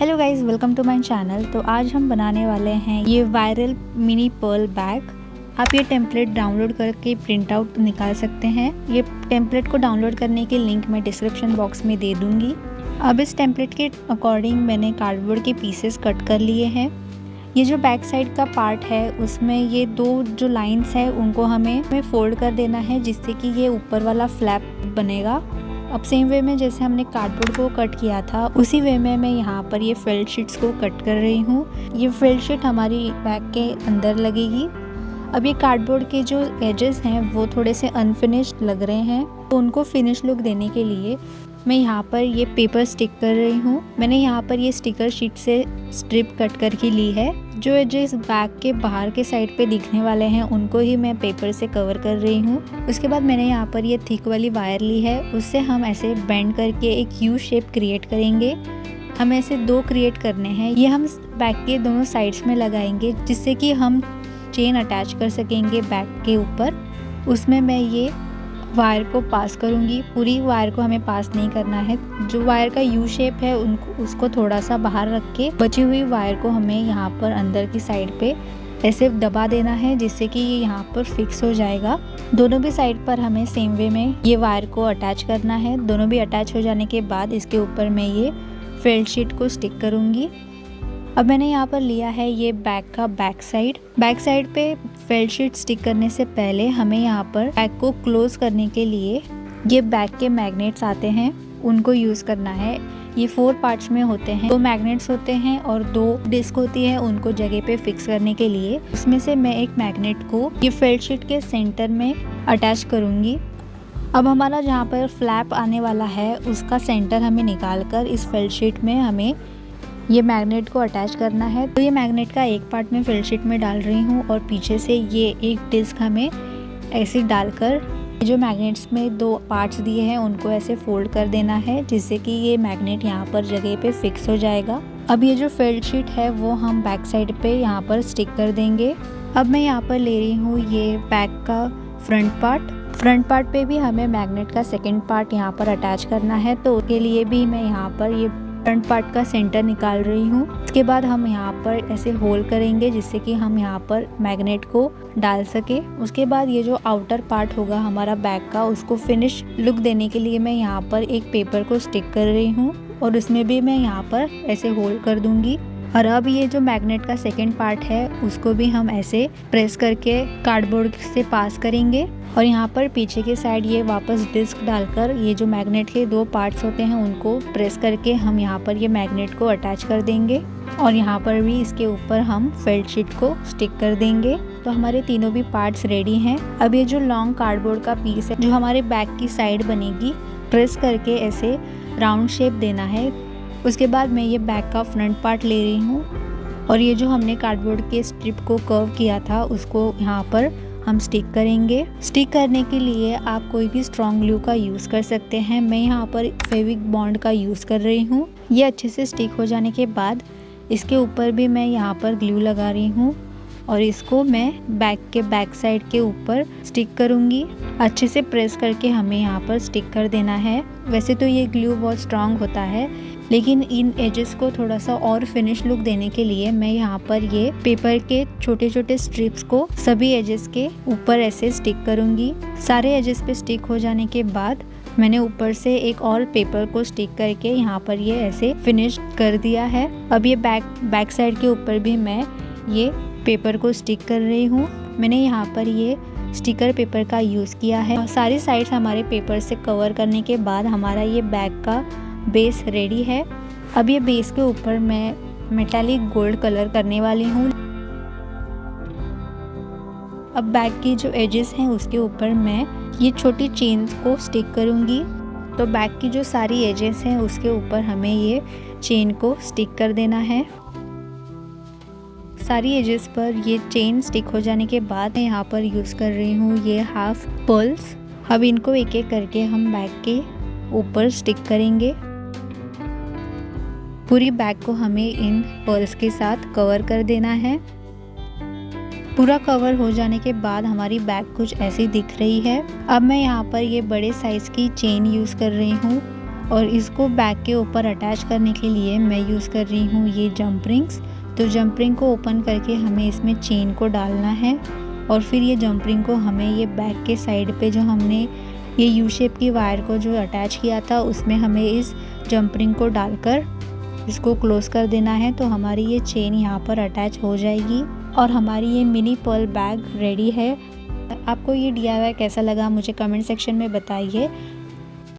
Hello guys, welcome to my channel. तो आज हम बनाने वाले हैं ये वायरल मिनी पर्ल बैग। आप ये टेम्पलेट डाउनलोड करके प्रिंट आउट निकाल सकते हैं। ये टेम्पलेट को डाउनलोड करने की लिंक मैं डिस्क्रिप्शन बॉक्स में दे दूंगी। अब इस टेम्पलेट के अकॉर्डिंग मैंने कार्डबोर्ड के पीसेस कट कर लिए हैं। ये जो बैक साइड का पार्ट है उसमें ये दो जो लाइंस है उनको हमें फोल्ड कर देना है, जिससे कि ये ऊपर वाला फ्लैप बनेगा। अब सेम वे में जैसे हमने कार्डबोर्ड को कट किया था उसी वे में मैं यहाँ पर ये फेल्ट शीट्स को कट कर रही हूँ। ये फेल्ट शीट हमारी बैग के अंदर लगेगी। अब ये कार्डबोर्ड के जो एजेस हैं वो थोड़े से अनफिनिश्ड लग रहे हैं, तो उनको फिनिश लुक देने के लिए मैं यहाँ पर ये पेपर स्टिक कर रही हूँ। मैंने यहाँ पर ये स्टिकर शीट से स्ट्रिप कट करके ली है। जो एजेस बैग के बाहर के साइड पे दिखने वाले हैं उनको ही मैं पेपर से कवर कर रही हूँ। उसके बाद मैंने यहाँ पर ये थिक वाली वायर ली है, उससे हम ऐसे बेंड करके एक यू शेप क्रिएट करेंगे। हम ऐसे दो क्रिएट करने हैं। ये हम बैग के दोनों साइड्स में लगाएंगे, जिससे कि हम चेन अटैच कर सकेंगे बैग के ऊपर। उसमें मैं ये वायर को पास करूंगी। पूरी वायर को हमें पास नहीं करना है। जो वायर का यू शेप है उसको थोड़ा सा बाहर रख के बची हुई वायर को हमें यहाँ पर अंदर की साइड पे ऐसे दबा देना है, जिससे कि ये यहाँ पर फिक्स हो जाएगा। दोनों भी साइड पर हमें सेम वे में ये वायर को अटैच करना है। दोनों भी अटैच हो जाने के बाद इसके ऊपर मैं ये फेल्ट शीट को स्टिक करूँगी। अब मैंने यहाँ पर लिया है ये बैग का बैक साइड पे फेल्ट शीट स्टिक करने से पहले हमें यहाँ पर बैग को क्लोज करने के लिए ये बैग के मैग्नेट्स आते हैं, उनको यूज करना है। ये 4 पार्ट्स में होते हैं। 2 मैग्नेट्स होते हैं और 2 डिस्क होती है, उनको जगह पे फिक्स करने के लिए। उसमें से मैं एक मैग्नेट को ये फेल्ट शीट के सेंटर में अटैच करूंगी। अब हमारा जहाँ पर फ्लैप आने वाला है उसका सेंटर हमें निकाल कर इस फेल्ट शीट में हमें ये मैग्नेट को अटैच करना है। तो ये मैग्नेट का एक पार्ट मैं फेल्ट शीट में डाल रही हूँ और पीछे से ये एक डिस्क हमें ऐसे डालकर जो मैग्नेट्स में 2 पार्ट्स दिए हैं उनको ऐसे फोल्ड कर देना है, जिससे कि ये मैग्नेट यहाँ पर जगह पे फिक्स हो जाएगा। अब ये जो फेल्ट शीट है वो हम बैक साइड पे यहाँ पर स्टिक कर देंगे। अब मैं यहाँ पर ले रही हूँ ये बैक का फ्रंट पार्ट पे भी हमें मैग्नेट का सेकेंड पार्ट यहाँ पर अटैच करना है। तो उसके लिए भी मैं यहाँ पर ये फ्रंट पार्ट का सेंटर निकाल रही हूँ। उसके बाद हम यहाँ पर ऐसे होल करेंगे, जिससे कि हम यहाँ पर मैग्नेट को डाल सके। उसके बाद ये जो आउटर पार्ट होगा हमारा बैग का, उसको फिनिश लुक देने के लिए मैं यहाँ पर एक पेपर को स्टिक कर रही हूँ और उसमें भी मैं यहाँ पर ऐसे होल कर दूंगी। और अब ये जो मैग्नेट का सेकेंड पार्ट है उसको भी हम ऐसे प्रेस करके कार्डबोर्ड से पास करेंगे और यहाँ पर पीछे के साइड ये वापस डिस्क डालकर ये जो मैग्नेट के 2 पार्ट्स होते हैं उनको प्रेस करके हम यहाँ पर ये मैग्नेट को अटैच कर देंगे और यहाँ पर भी इसके ऊपर हम फेल्ट शीट को स्टिक कर देंगे। तो हमारे तीनों भी पार्ट्स रेडी हैं। अब ये जो लॉन्ग कार्डबोर्ड का पीस है जो हमारे बैग की साइड बनेगी, प्रेस करके ऐसे राउंड शेप देना है। उसके बाद मैं ये बैग का फ्रंट पार्ट ले रही हूँ और ये जो हमने कार्डबोर्ड के स्ट्रिप को कर्व किया था उसको यहाँ पर हम स्टिक करेंगे। स्टिक करने के लिए आप कोई भी स्ट्रॉन्ग ग्लू का यूज़ कर सकते हैं। मैं यहाँ पर फेविक बॉन्ड का यूज़ कर रही हूँ। ये अच्छे से स्टिक हो जाने के बाद इसके ऊपर भी मैं यहाँ पर ग्लू लगा रही हूँ और इसको मैं बैग के बैक साइड के ऊपर स्टिक करूँगी। अच्छे से प्रेस करके हमें यहाँ पर स्टिक कर देना है। वैसे तो ये ग्लू बहुत स्ट्रॉन्ग होता है, लेकिन इन एजेस को थोड़ा सा और फिनिश लुक देने के लिए मैं यहाँ पर ये पेपर के छोटे छोटे स्ट्रिप्स को सभी एजेस के ऊपर ऐसे स्टिक करूँगी। सारे एजेस पे स्टिक हो जाने के बाद मैंने ऊपर से एक और पेपर को स्टिक करके यहाँ पर ये ऐसे फिनिश कर दिया है। अब ये बैक साइड के ऊपर भी मैं ये पेपर को स्टिक कर रही हूँ। मैंने यहाँ पर ये स्टिकर पेपर का यूज़ किया है। सारी साइड्स हमारे पेपर से कवर करने के बाद हमारा ये बैग का बेस रेडी है। अब ये बेस के ऊपर मैं मेटालिक गोल्ड कलर करने वाली हूँ। अब बैग की जो एजेस हैं उसके ऊपर मैं ये छोटी चेन्स को स्टिक करूँगी। तो बैग की जो सारी एजेस हैं उसके ऊपर हमें ये चेन को स्टिक कर देना है। सारी एजेस पर ये चेन स्टिक हो जाने के बाद मैं यहाँ पर यूज़ कर रही हूँ ये हाफ पर्ल्स। अब इनको एक एक करके हम बैग के ऊपर स्टिक करेंगे। पूरी बैग को हमें इन पर्ल्स के साथ कवर कर देना है। पूरा कवर हो जाने के बाद हमारी बैग कुछ ऐसी दिख रही है। अब मैं यहाँ पर ये बड़े साइज की चेन यूज़ कर रही हूँ और इसको बैग के ऊपर अटैच करने के लिए मैं यूज़ कर रही हूँ ये जंप रिंग्स। तो जंप रिंग को ओपन करके हमें इसमें चेन को डालना है और फिर ये जंप रिंग को हमें ये बैग के साइड पे जो हमने ये यू शेप की वायर को जो अटैच किया था उसमें हमें इस जंप रिंग को डालकर इसको क्लोज कर देना है। तो हमारी ये चेन यहाँ पर अटैच हो जाएगी और हमारी ये मिनी पर्ल बैग रेडी है। आपको ये DIY कैसा लगा मुझे कमेंट सेक्शन में बताइए।